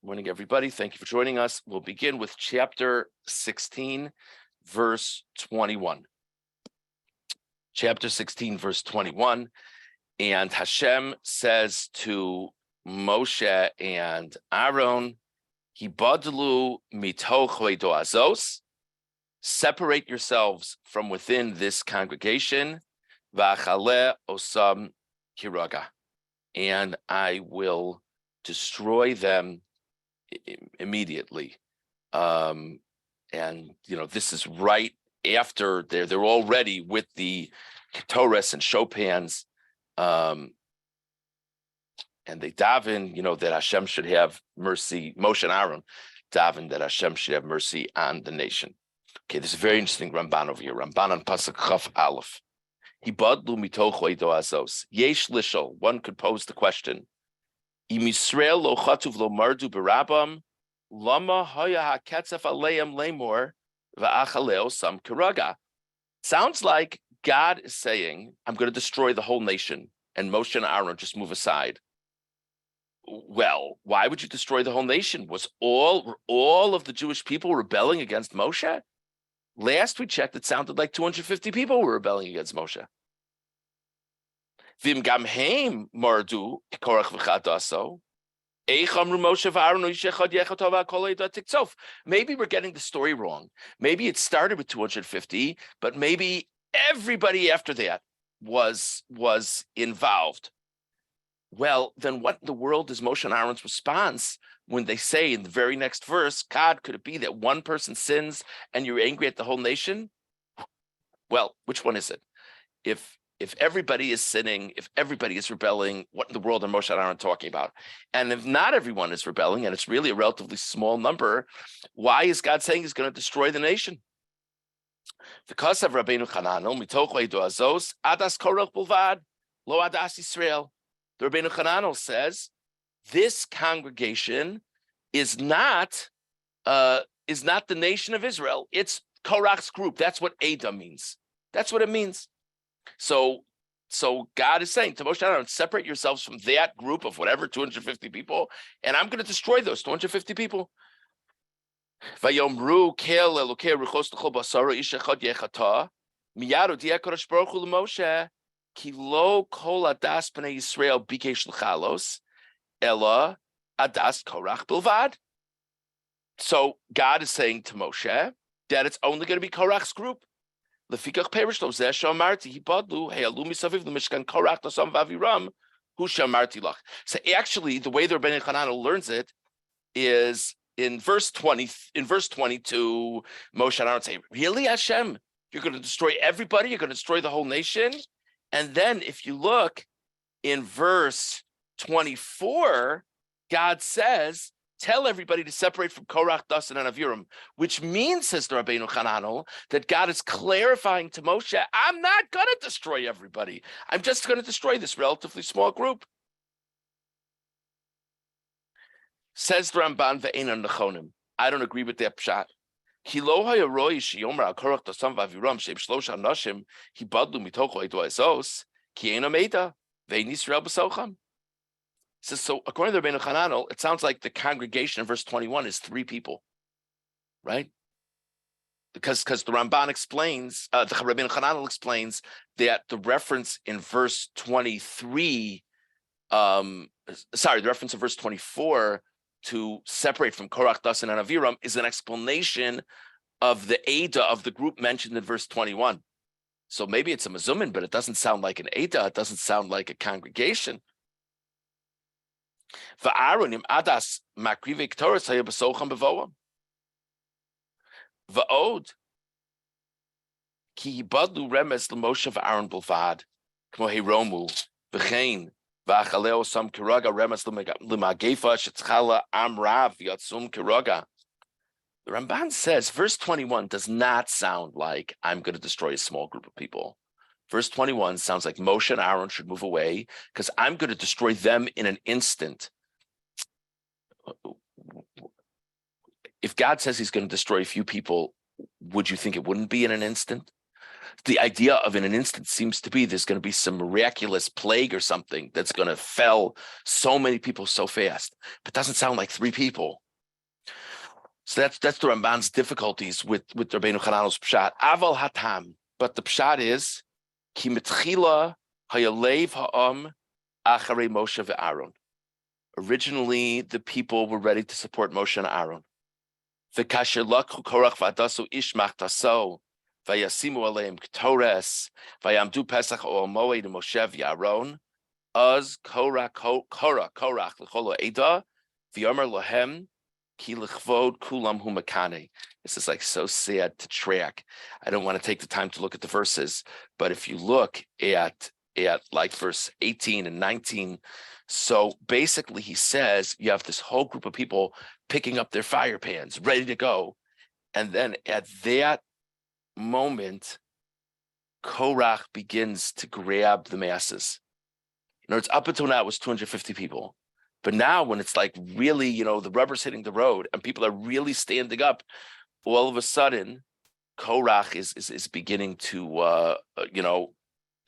Morning, everybody. Thank you for joining us. We'll begin with chapter 16, verse 21. Chapter 16, verse 21. And Hashem says to Moshe and Aaron, Hibadlu mitoch azos, separate yourselves from within this congregation, v'achale osam kiraga, and I will destroy them immediately. And this is right after they're already with the Torahs and Chopins, and they daven, that Hashem should have mercy. Moshe and Aaron daven that Hashem should have mercy on the nation. Okay, this is a very interesting Ramban over here. Ramban on Pasuk Chaf Aleph. Hibadlu mitoch edo azos. Yesh lishol. One could pose the question: Im Yisrael lo chatuv lo mardu berabam, lama haya haketzef aleim lemor va'achaleo sam kiraga. Sounds like God is saying, I'm going to destroy the whole nation, and Moshe and Aaron just move aside. Well, why would you destroy the whole nation? Was all of the Jewish people rebelling against Moshe? Last we checked, it sounded like 250 people were rebelling against Moshe. Vim gamheim mardu Korach v'chadaso. Maybe we're getting the story wrong. Maybe it started with 250, but maybe everybody after that was involved. Well, then what in the world is Moshe and Aaron's response when they say in the very next verse, God, could it be that one person sins and you're angry at the whole nation? Well, which one is it? If everybody is sinning, if everybody is rebelling, what in the world are Moshe and Aaron talking about? And if not everyone is rebelling, and it's really a relatively small number, why is God saying he's going to destroy the nation? Because of Rabbeinu Chananel, mitoch edo azos, adas Korach bulvad, lo adas Yisrael. The Rabbeinu Chananel says, this congregation is not the nation of Israel. It's Korach's group. That's what Ada means. That's what it means. So God is saying to Moshe and Aaron, separate yourselves from that group of whatever, 250 people, and I'm going to destroy those 250 people. Vayomru kel elokei ruchos l'chol basara ish echad yechata miyad odiah Kadosh Baruch Hu l'Moshe ki lo kol adas b'nei Yisrael bikesh l'chalos ela adas Korach bilvad. So God is saying to Moshe that it's only going to be Korach's group. Lefikach perish lo zeh shamarti hibadlu he'alu misaviv l'mishkan Korach nosam v'aviram hu shamarti lach. So actually, the way the Rabbeinu Chananel learns it is in verse 20. In verse 22, Moshe and Aaron say, "Really, Hashem, you're going to destroy everybody? You're going to destroy the whole nation?" And then, if you look in verse 24, God says, tell everybody to separate from Korach, Dasan, and Aviram, which means, says the Rabbeinu Chananel, that God is clarifying to Moshe, I'm not going to destroy everybody. I'm just going to destroy this relatively small group. Says the Ramban, ve'enan nechonim. I don't agree with that pshat. Ki lo haya roi sheyomer al Korach, Dasan, v'Aviram, she'im shlosha nashim, hibadlu mitocho edo ezos, ki ein ameda, ve'en Yisrael b'socham. So according to Rabbeinu Chananel, it sounds like the congregation in verse 21 is 3 people, right? Because the Ramban explains, the Rabbeinu Chananel explains that the reference in verse 23, the reference in verse 24 to separate from Korach, Dasan, and Aviram is an explanation of the Ada of the group mentioned in verse 21. So maybe it's a Mezumin, but it doesn't sound like an Ada. It doesn't sound like a congregation. Va'aronim adas makrivei ktoros haya b'socham bevoam. Va'od ki hibadlu remes l'Moshe v'Aaron b'lvad k'mo hiromu v'chein v'achaleo sam kiraga remes l'magefa shetzchala am rav yatsum kiraga. The Ramban says verse 21 does not sound like I'm going to destroy a small group of people. Verse 21 sounds like Moshe and Aaron should move away because I'm going to destroy them in an instant. If God says he's going to destroy a few people, would you think it wouldn't be in an instant? The idea of in an instant seems to be there's going to be some miraculous plague or something that's going to fell so many people so fast, but doesn't sound like 3 people. So that's the Ramban's difficulties with Rabbeinu Hananel's pshat. Aval hatam, but the pshat is ki mitchila hayalev ha'am acharei Moshe ve'Aaron. Originally, the people were ready to support Moshe and Aaron. V'kasher lakhu Korach v'adasu ish machtaso v'yasimu aleim ketores v'yamdu pesach ol moed Moshe v'Aaron az Korach l'cholo eda v'yomer lohem ki l'chvod kulam hu makane. This is like so sad to track. I don't want to take the time to look at the verses, but if you look at like verse 18 and 19, so basically he says you have this whole group of people picking up their fire pans, ready to go. And then at that moment, Korach begins to grab the masses. In other words, up until now it was 250 people. But now when it's like really, the rubber's hitting the road and people are really standing up, all of a sudden, Korach is beginning to,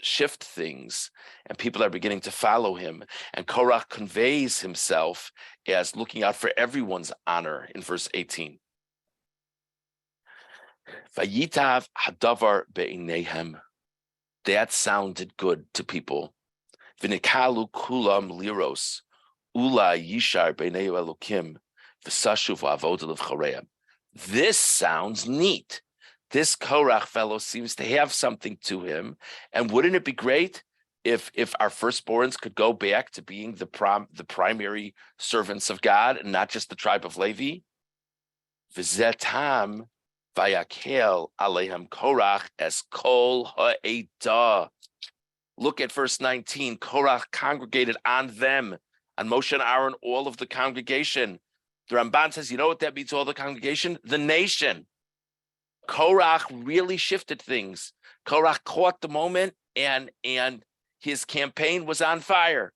shift things, and people are beginning to follow him. And Korach conveys himself as looking out for everyone's honor in verse 18. Vayitav hadavar be'inehem. That sounded good to people. V'nikalu kulam liros. Ula yishar b'nei elokim v'sashu v'avod l'vchareim. This sounds neat. This Korach fellow seems to have something to him, and wouldn't it be great if our firstborns could go back to being the primary servants of God and not just the tribe of Levi? V'zetam vayakel alehem Korach es kol ha'edah. Look at verse 19. Korach congregated on them, on Moshe and Aaron, all of the congregation. The Ramban says, you know what that means, all the congregation? The nation. Korach really shifted things. Korach caught the moment, and his campaign was on fire.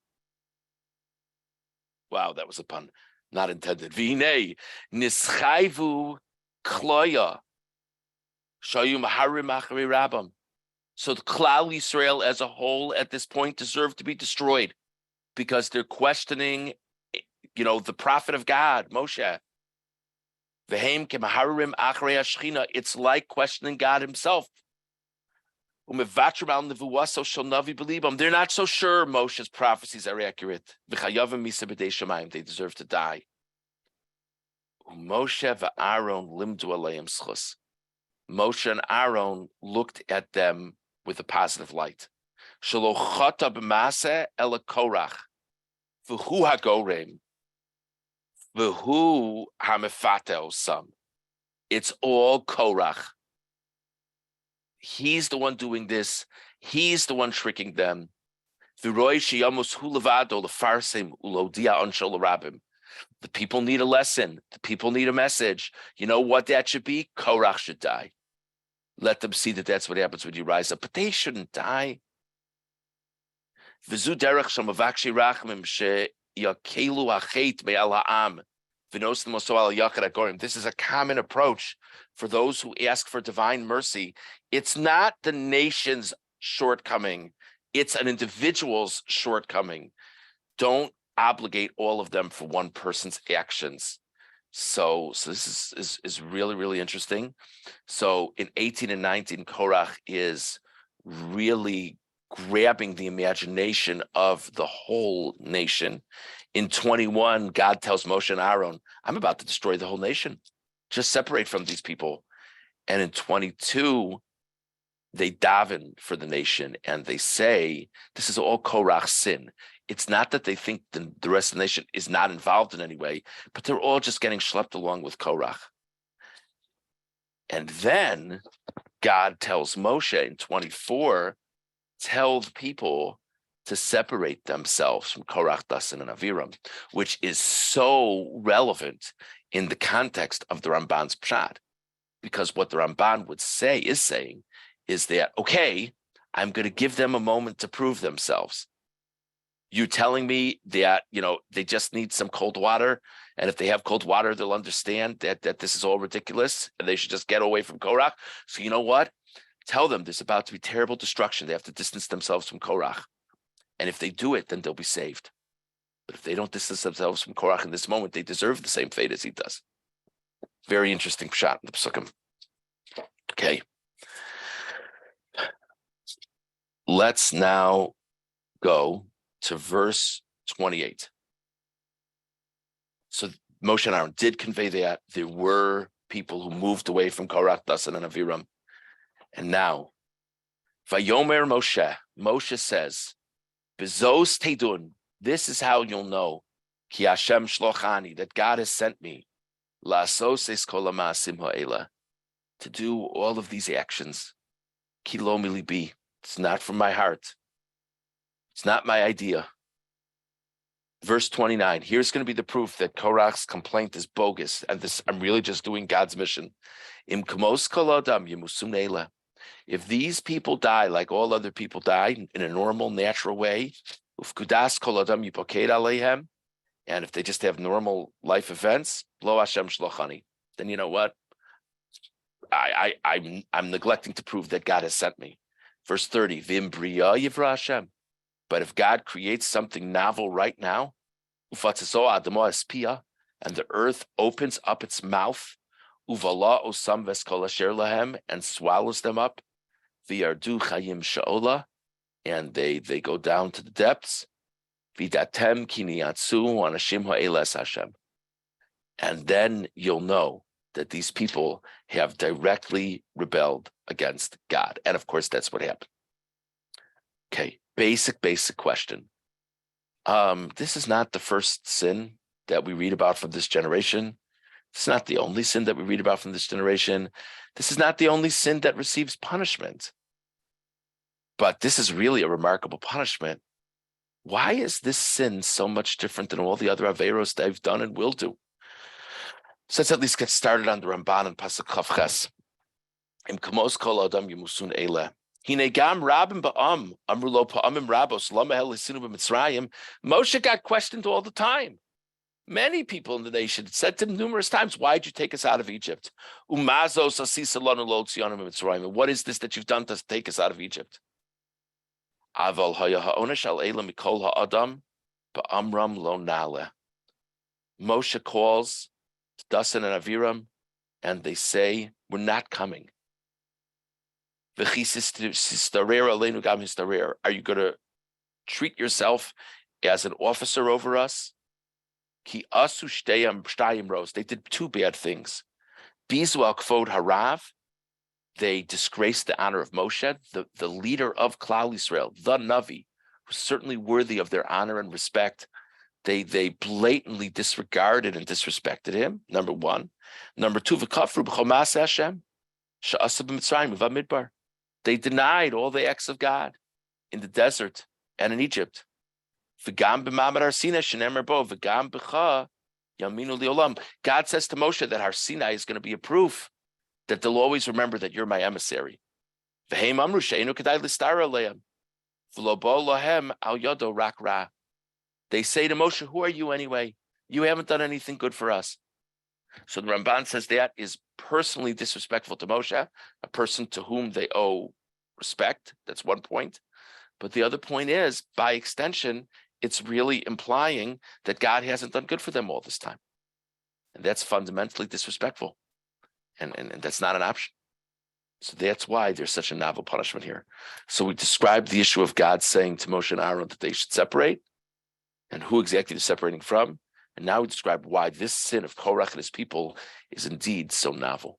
Wow, that was a pun, not intended. V'hinei nischayvu kloya shayu maharim achari rabam. So the Klal Yisrael as a whole at this point deserve to be destroyed because they're questioning, the prophet of God, Moshe. It's like questioning God himself. They're not so sure Moshe's prophecies are accurate. They deserve to die. Moshe and Aaron looked at them with a positive light. It's all Korach. He's the one doing this. He's the one tricking them. The people need a lesson. The people need a message. You know what that should be? Korach should die. Let them see that that's what happens when you rise up. But they shouldn't die. This is a common approach for those who ask for divine mercy. It's not the nation's shortcoming. It's an individual's shortcoming. Don't obligate all of them for one person's actions. So this is really, really interesting. So in 18 and 19, Korach is really grabbing the imagination of the whole nation. In 21, God tells Moshe and Aaron, I'm about to destroy the whole nation. Just separate from these people. And in 22, they daven for the nation and they say, this is all Korach's sin. It's not that they think the rest of the nation is not involved in any way, but they're all just getting schlepped along with Korach. And then God tells Moshe in 24, tell the people to separate themselves from Korach, Dasan, and Aviram, which is so relevant in the context of the Ramban's pshat. Because what the Ramban would say is that, okay, I'm going to give them a moment to prove themselves. You telling me that, they just need some cold water, and if they have cold water, they'll understand that this is all ridiculous, and they should just get away from Korach. So you know what? Tell them there's about to be terrible destruction. They have to distance themselves from Korach. And if they do it, then they'll be saved. But if they don't distance themselves from Korach in this moment, they deserve the same fate as he does. Very interesting shot in the Psukim. Okay. Let's now go to verse 28. So Moshe and Aaron did convey that there were people who moved away from Korach, Dasan, and Aviram. And now, Vayomer Moshe says, Bezos Teidun, this is how you'll know, Ki Hashem shlochani, that God has sent me, La'asos es kol ha'ma'asim ha'ela, to do all of these actions. Ki lo milibi, it's not from my heart. It's not my idea. Verse 29, here's going to be the proof that Korach's complaint is bogus, and this, I'm really just doing God's mission. Im kamos kol adam yemusum ne'ela. If these people die like all other people die in a normal, natural way, ufkudas kol adam yipoked aleihem, and if they just have normal life events, lo Hashem shlochani, then you know what? I'm neglecting to prove that God has sent me. Verse 30, Vim briya yivra Hashem. But if God creates something novel right now, ufatziso adamo espia, and the earth opens up its mouth, uvala osam veskol asher lahem, and swallows them up, v'yardu chayim sha'ola, and they go down to the depths, v'datem kiniyatsu anashim ha'eles Hashem. And then you'll know that these people have directly rebelled against God. And of course, that's what happened. Okay, basic question. This is not the first sin that we read about from this generation. It's not the only sin that we read about from this generation. This is not the only sin that receives punishment. But this is really a remarkable punishment. Why is this sin so much different than all the other Averos they've done and will do? So let's at least get started on the Ramban and Pasuk Chav Ches. Im kamos kol adam yemusun eile. Hine gam rabim ba'am amru lo pa'amim rabos lama hel hisinu b'Mitzrayim. Moshe got questioned all the time. Many people in the nation said to him numerous times, "Why did you take us out of Egypt? Umazos asisa lanu lo tzionim b'Mitzrayim. What is this that you've done to take us out of Egypt?" Aval haya ha'onesh al eila mikol ha'adam ba'amram lo nale. Moshe calls Dasan and Aviram, and they say, "We're not coming." Are you going to treat yourself as an officer over us? They did two bad things. They disgraced the honor of Moshe, the leader of Klal Yisrael, the Navi, who's certainly worthy of their honor and respect. They blatantly disregarded and disrespected him, number one. Number two, they denied all the acts of God in the desert and in Egypt. God says to Moshe that Har Sinai is going to be a proof that they'll always remember that you're my emissary. They say to Moshe, who are you anyway? You haven't done anything good for us. So the Ramban says that is personally disrespectful to Moshe, a person to whom they owe respect. That's one point. But the other point is, by extension, it's really implying that God hasn't done good for them all this time. And that's fundamentally disrespectful. And that's not an option. So that's why there's such a novel punishment here. So we described the issue of God saying to Moshe and Aaron that they should separate, and who exactly they're separating from. And now we describe why this sin of Korach and his people is indeed so novel.